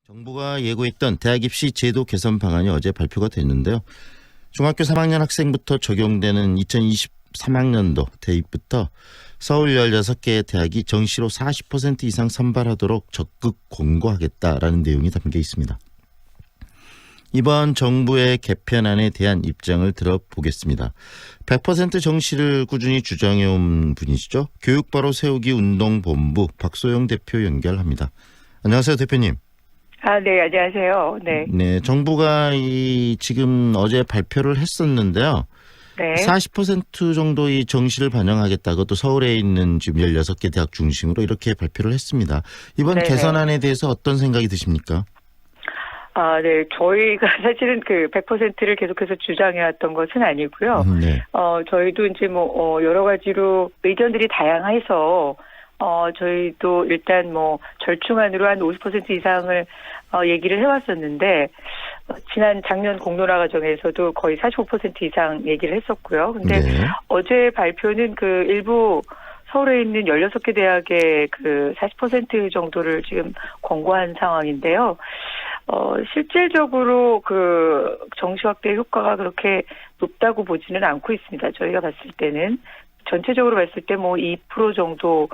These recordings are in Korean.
정부가 예고했던 대학 입시 제도 개선 방안이 어제 발표가 됐는데요. 중학교 3학년 학생부터 적용되는 2023학년도 대입부터 서울 16개의 대학이 정시로 40% 이상 선발하도록 적극 권고하겠다라는 내용이 담겨 있습니다. 이번 정부의 개편안에 대한 입장을 들어보겠습니다. 100% 정시를 꾸준히 주장해온 분이시죠. 교육바로 세우기 운동본부 박소영 대표 연결합니다. 안녕하세요, 대표님. 네, 안녕하세요. 네, 정부가 지금 어제 발표를 했었는데요. 네. 40% 정도의 정시를 반영하겠다. 그것도 서울에 있는 지금 16개 대학 중심으로 이렇게 발표를 했습니다. 이번 네네. 개선안에 대해서 어떤 생각이 드십니까? 네. 저희가 사실은 그 100%를 계속해서 주장해왔던 것은 아니고요. 네. 저희도 이제 여러 가지로 의견들이 다양해서 저희도 일단 절충안으로 한 50% 이상을 얘기를 해왔었는데, 지난 작년 공론화 과정에서도 거의 45% 이상 얘기를 했었고요. 근데 네. 어제 발표는 그 일부 서울에 있는 16개 대학의 그 40% 정도를 지금 권고한 상황인데요. 실질적으로 그 정시 확대 효과가 그렇게 높다고 보지는 않고 있습니다. 저희가 봤을 때는. 전체적으로 봤을 때 2% 정도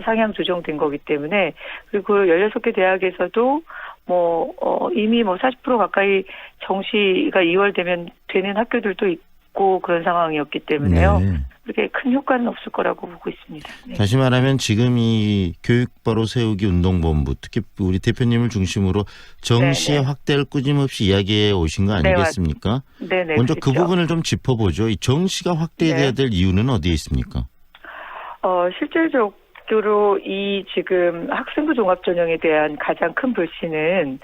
상향 조정된 거기 때문에, 그리고 16개 대학에서도 이미 40% 가까이 정시가 2월 되면 되는 학교들도 있고 그런 상황이었기 때문에요. 네. 그렇게 큰 효과는 없을 거라고 보고 있습니다. 네. 다시 말하면 지금 이 교육바로 세우기 운동본부, 특히 우리 대표님을 중심으로 정시의 네네. 확대를 끊임없이 이야기해 오신 거 아니겠습니까? 네네. 먼저 그 그렇죠. 부분을 좀 짚어보죠. 이 정시가 확대돼야 될 이유는 어디에 있습니까? 실질적으로 이 지금 학생부 종합전형에 대한 가장 큰 불씨는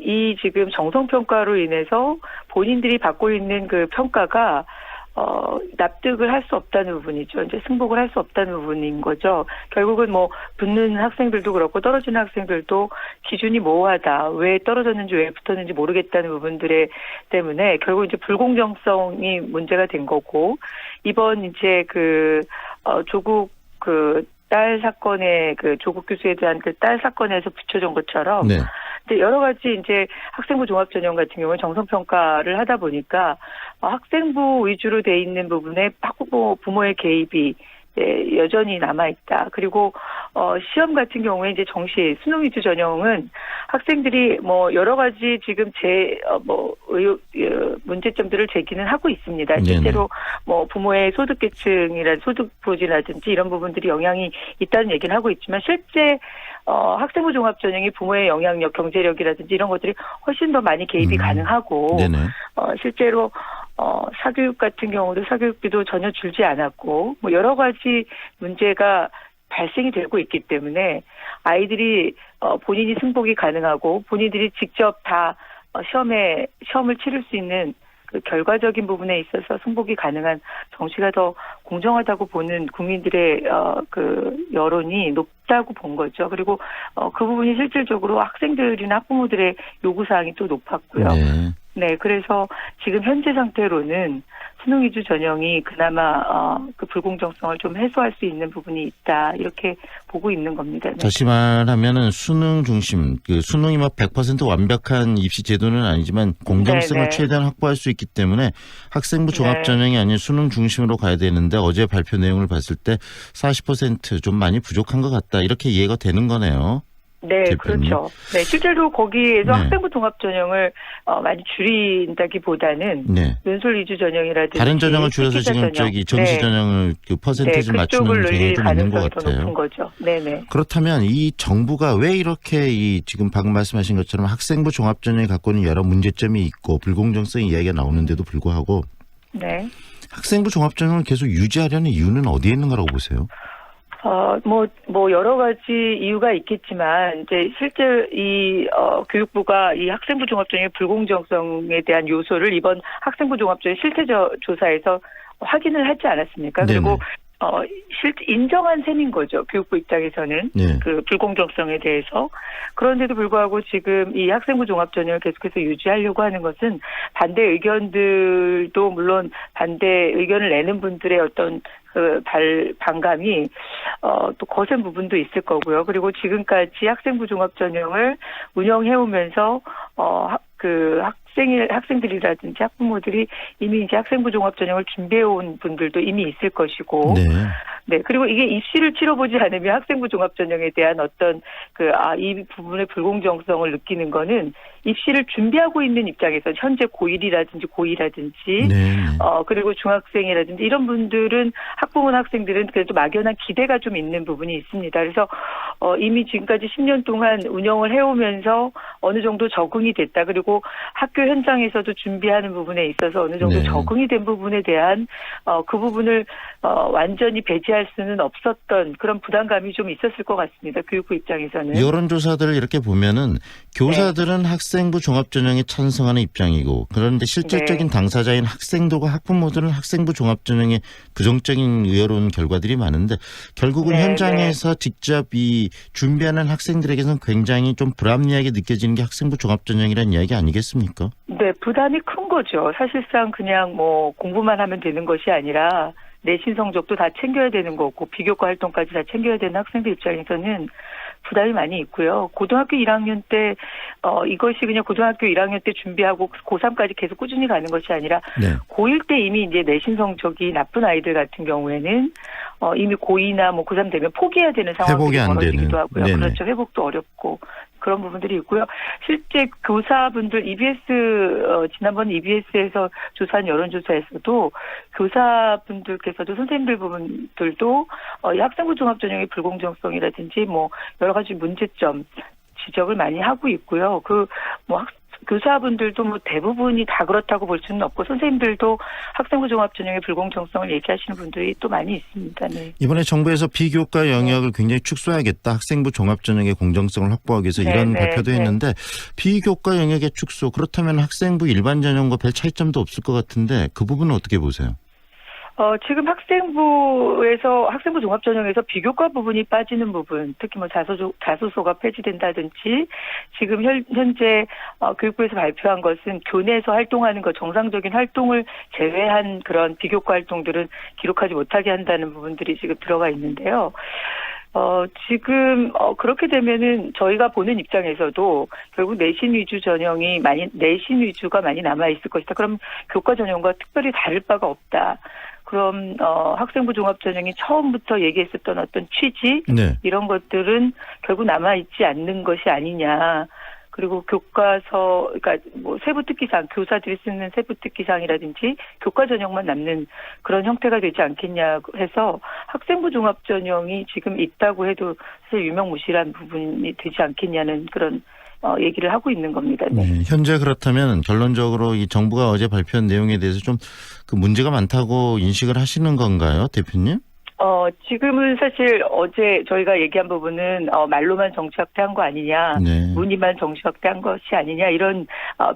이 지금 정성평가로 인해서 본인들이 받고 있는 그 평가가 납득을 할 수 없다는 부분이죠. 이제 승복을 할 수 없다는 부분인 거죠. 결국은 붙는 학생들도 그렇고 떨어지는 학생들도 기준이 모호하다. 왜 떨어졌는지 왜 붙었는지 모르겠다는 부분들에 때문에 결국 이제 불공정성이 문제가 된 거고, 이번 이제 조국 딸 사건의 조국 교수에 대한 딸 사건에서 붙여준 것처럼, 네. 근데 여러 가지 이제 학생부 종합전형 같은 경우는 정성평가를 하다 보니까 학생부 위주로 돼 있는 부분에 부모의 개입이 여전히 남아있다. 그리고 시험 같은 경우에 이제 정시 수능 위주 전형은 학생들이 여러 가지 지금 문제점들을 제기는 하고 있습니다. 네네. 실제로 부모의 소득 부진이라든지 이런 부분들이 영향이 있다는 얘기는 하고 있지만, 실제 학생부 종합전형이 부모의 영향력, 경제력이라든지 이런 것들이 훨씬 더 많이 개입이 가능하고, 네네. 실제로 사교육 같은 경우도 사교육비도 전혀 줄지 않았고, 여러 가지 문제가 발생이 되고 있기 때문에 아이들이 본인이 승복이 가능하고 본인들이 직접 다 시험을 치를 수 있는 그 결과적인 부분에 있어서 승복이 가능한 정시가 더 공정하다고 보는 국민들의 여론이 높다고 본 거죠. 그리고 그 부분이 실질적으로 학생들이나 학부모들의 요구사항이 또 높았고요. 네. 네, 그래서 지금 현재 상태로는 수능 위주 전형이 그나마 그 불공정성을 좀 해소할 수 있는 부분이 있다, 이렇게 보고 있는 겁니다. 네. 다시 말하면은 수능 중심, 수능이 100% 완벽한 입시 제도는 아니지만 공정성을 네네. 최대한 확보할 수 있기 때문에 학생부 종합전형이 아닌 수능 중심으로 가야 되는데, 어제 발표 내용을 봤을 때 40% 많이 부족한 것 같다, 이렇게 이해가 되는 거네요. 네, 대표님. 그렇죠. 네, 실제로 거기에서 네. 학생부 종합전형을 많이 줄인다기보다는 네. 논술 위주 전형이라든지 다른 전형을 줄여서 지금 전형. 정시 네. 전형을 퍼센테이지를 그쪽을 맞추는 늘릴 경향이 좀 있는 것 가능성이 더 같아요. 높은 거죠. 네네. 그렇다면 이 정부가 왜 이렇게 지금 방금 말씀하신 것처럼 학생부 종합전형이 갖고 있는 여러 문제점이 있고 불공정성 이야기가 나오는데도 불구하고 네. 학생부 종합전형을 계속 유지하려는 이유는 어디에 있는 거라고 보세요? 여러 가지 이유가 있겠지만, 이제 실제 교육부가 이 학생부 종합전형의 불공정성에 대한 요소를 이번 학생부 종합전형 실태 조사에서 확인을 하지 않았습니까? 네네. 그리고 인정한 셈인 거죠. 교육부 입장에서는. 네. 그 불공정성에 대해서. 그런데도 불구하고 지금 이 학생부 종합전형을 계속해서 유지하려고 하는 것은 반대 의견들도 물론 반대 의견을 내는 분들의 어떤 그 반감이 또 거센 부분도 있을 거고요. 그리고 지금까지 학생부 종합전형을 운영해오면서 학생들이라든지 학부모들이 이미 이제 학생부 종합전형을 준비해온 분들도 이미 있을 것이고, 네. 그리고 이게 입시를 치러보지 않으면 학생부 종합전형에 대한 어떤 이 부분의 불공정성을 느끼는 거는 입시를 준비하고 있는 입장에서 현재 고1이라든지 고2라든지, 그리고 중학생이라든지 이런 분들은 학부모 학생들은 그래도 막연한 기대가 좀 있는 부분이 있습니다. 그래서 이미 지금까지 10년 동안 운영을 해오면서 어느 정도 적응이 됐다. 그리고 학교 현장에서도 준비하는 부분에 있어서 어느 정도 적응이 된 부분에 대한 그 부분을 완전히 배제할 수는 없었던 그런 부담감이 좀 있었을 것 같습니다. 교육부 입장에서는. 여론조사들을 이렇게 보면은 교사들은 학생부 종합전형에 찬성하는 입장이고, 그런데 실질적인 당사자인 학생들과 학부모들은 학생부 종합전형에 부정적인 의여로운 결과들이 많은데, 결국은 현장에서 직접 이 준비하는 학생들에게서는 굉장히 좀 불합리하게 느껴지는 게 학생부 종합전형이라는 이야기 아니겠습니까? 네, 부담이 큰 거죠. 사실상 그냥 뭐 공부만 하면 되는 것이 아니라 내신 성적도 다 챙겨야 되는 거고 비교과 활동까지 다 챙겨야 되는 학생들 입장에서는 부담이 많이 있고요. 고등학교 1학년 때 이것이 그냥 고등학교 1학년 때 준비하고 고3까지 계속 꾸준히 가는 것이 아니라 고1 때 이미 이제 내신 성적이 나쁜 아이들 같은 경우에는 이미 고2나 뭐 고3 되면 포기해야 되는 상황이 벌어지기도 하고요. 그렇죠. 회복도 어렵고 그런 부분들이 있고요. 실제 교사분들 지난번 EBS에서 조사한 여론조사에서도 교사분들께서도 선생님들 부분들도 이 학생부 종합전형의 불공정성이라든지 뭐 여러 가지 문제점 지적을 많이 하고 있고요. 교사분들도 뭐 대부분이 다 그렇다고 볼 수는 없고 선생님들도 학생부 종합전형의 불공정성을 얘기하시는 분들이 또 많이 있습니다. 네. 이번에 정부에서 비교과 영역을 굉장히 축소해야겠다. 학생부 종합전형의 공정성을 확보하기 위해서 이런 발표도 했는데 비교과 영역의 축소, 그렇다면 학생부 일반 전형과 별 차이점도 없을 것 같은데 그 부분은 어떻게 보세요? 지금 학생부 종합전형에서 비교과 부분이 빠지는 부분, 특히 뭐 자소서가 폐지된다든지, 지금 현재 교육부에서 발표한 것은 교내에서 활동하는 것, 정상적인 활동을 제외한 그런 비교과 활동들은 기록하지 못하게 한다는 부분들이 지금 들어가 있는데요. 지금 그렇게 되면은 저희가 보는 입장에서도 결국 내신 위주가 많이 남아 있을 것이다. 그럼 교과 전형과 특별히 다를 바가 없다. 그럼 학생부 종합전형이 처음부터 얘기했었던 어떤 취지 이런 것들은 결국 남아 있지 않는 것이 아니냐. 그리고 교과서, 그러니까 뭐 세부특기상, 교사들이 쓰는 세부특기상이라든지 교과 전형만 남는 그런 형태가 되지 않겠냐 해서 학생부 종합전형이 지금 있다고 해도 사실 유명무실한 부분이 되지 않겠냐는 그런 얘기를 하고 있는 겁니다. 현재 그렇다면 결론적으로 이 정부가 어제 발표한 내용에 대해서 좀 그 문제가 많다고 인식을 하시는 건가요, 대표님? 지금은 사실 어제 저희가 얘기한 부분은 말로만 정치 확대한 거 아니냐, 문의만 정치 확대한 것이 아니냐 이런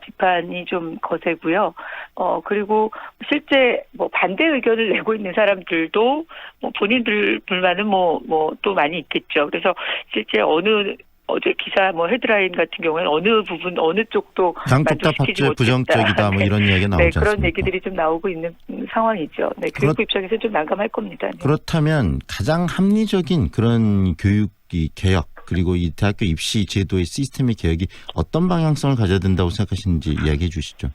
비판이 좀 거세고요. 그리고 실제 뭐 반대 의견을 내고 있는 사람들도 뭐 본인들 불만은 또 많이 있겠죠. 그래서 실제 어제 기사 헤드라인 같은 경우에는 어느 쪽도 양쪽 다 부정적이다 뭐 이런 이야기가 나오지 않습니까? 그런 얘기들이 좀 나오고 있는 상황이죠. 교육부 입장에서 좀 난감할 겁니다. 그렇다면 가장 합리적인 그런 교육이 개혁 그리고 이 대학교 입시 제도의 시스템의 개혁이 어떤 방향성을 가져야 된다고 생각하시는지 이야기해 주시죠.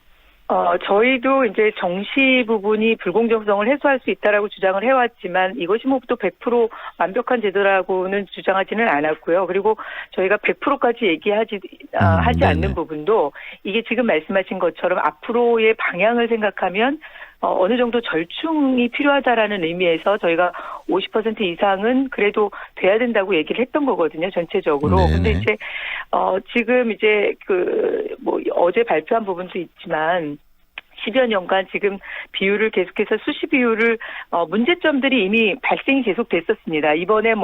저희도 이제 정시 부분이 불공정성을 해소할 수 있다라고 주장을 해왔지만 이것이 또 100% 완벽한 제도라고는 주장하지는 않았고요. 그리고 저희가 100%까지 하지 않는 부분도 이게 지금 말씀하신 것처럼 앞으로의 방향을 생각하면 어느 정도 절충이 필요하다라는 의미에서 저희가 50% 이상은 그래도 돼야 된다고 얘기를 했던 거거든요, 전체적으로. 근데 이제, 지금 이제 어제 발표한 부분도 있지만, 10여 년간 지금 비율을 계속해서 수시 비율을 문제점들이 이미 발생이 계속됐었습니다. 이번에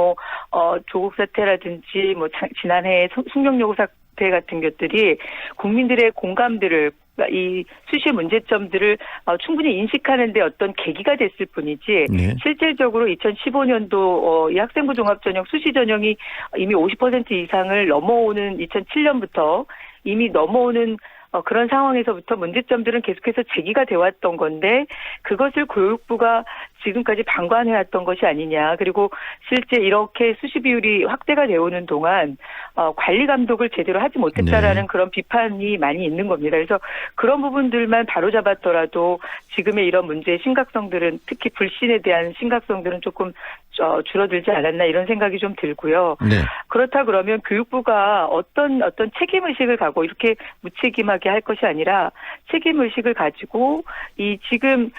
조국 사태라든지 지난해 숙명여고 사태 같은 것들이 국민들의 공감들을 이 수시 문제점들을 충분히 인식하는 데 어떤 계기가 됐을 뿐이지 실질적으로 2015년도 이 학생부 종합전형 수시 전형이 이미 50% 이상을 넘어오는 2007년부터 이미 넘어오는 그런 상황에서부터 문제점들은 계속해서 제기가 돼 왔던 건데 그것을 교육부가 지금까지 방관해왔던 것이 아니냐. 그리고 실제 이렇게 수시 비율이 확대가 되어오는 동안 관리 감독을 제대로 하지 못했다라는 네. 그런 비판이 많이 있는 겁니다. 그래서 그런 부분들만 바로잡았더라도 지금의 이런 문제의 심각성들은 특히 불신에 대한 심각성들은 조금 줄어들지 않았나 이런 생각이 좀 들고요. 네. 그렇다 그러면 교육부가 어떤 책임의식을 갖고 이렇게 무책임하게 할 것이 아니라 책임의식을 가지고 이 지금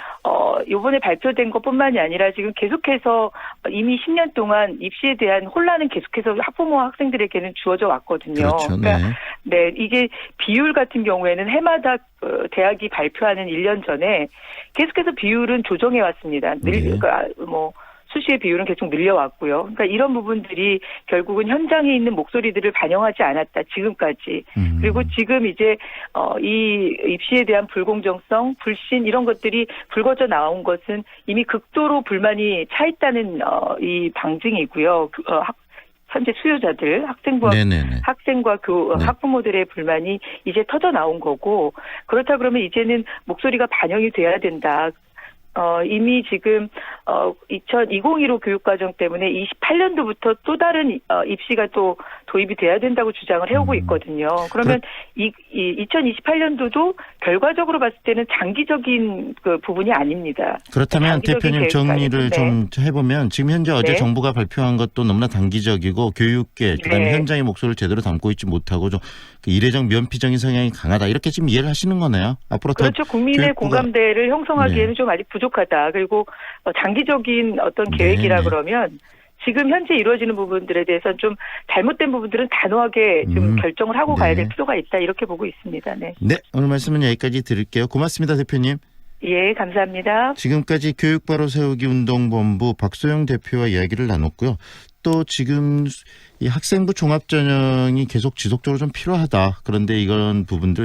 이번에 발표된 것뿐만이 아니라 지금 계속해서 이미 10년 동안 입시에 대한 혼란은 계속해서 학부모와 학생들에게는 주어져 왔거든요. 그렇죠. 네. 그러니까 네, 이게 비율 같은 경우에는 해마다 대학이 발표하는 1년 전에 계속해서 비율은 조정해 왔습니다. 네. 그러니까 수시의 비율은 계속 늘려왔고요. 그러니까 이런 부분들이 결국은 현장에 있는 목소리들을 반영하지 않았다. 지금까지. 그리고 지금 이제 이 입시에 대한 불공정성, 불신 이런 것들이 불거져 나온 것은 이미 극도로 불만이 차 있다는 이 방증이고요. 현재 수요자들, 학생과 네네네. 학생과 네. 학부모들의 불만이 이제 터져 나온 거고 그렇다 그러면 이제는 목소리가 반영이 돼야 된다. 이미 지금 2015 교육과정 때문에 28년도부터 또 다른 입시가 또 도입이 돼야 된다고 주장을 해오고 있거든요. 그러면 2028년도도 결과적으로 봤을 때는 장기적인 그 부분이 아닙니다. 그렇다면 장기적인 대표님 계획이 정리를 아니고, 좀 해보면 지금 현재 어제 네. 정부가 발표한 것도 너무나 단기적이고 교육계 그다음에 네. 현장의 목소리를 제대로 담고 있지 못하고 좀 이례적 면피적인 성향이 강하다 이렇게 지금 이해를 하시는 거네요. 앞으로 그렇죠. 국민의 교육부가- 공감대를 형성하기에는 네. 좀 아직 부족하다. 그리고 장기적인 어떤 계획이라 네. 그러면 지금 현재 이루어지는 부분들에 대해서는 좀 잘못된 부분들은 단호하게 좀 결정을 하고 가야 될 네. 필요가 있다. 이렇게 보고 있습니다. 네. 네, 오늘 말씀은 여기까지 드릴게요. 고맙습니다, 대표님. 예, 감사합니다. 지금까지 교육바로 세우기 운동본부 박소영 대표와 이야기를 나눴고요. 또 지금 이 학생부 종합전형이 계속 지속적으로 좀 필요하다. 그런데 이런 부분들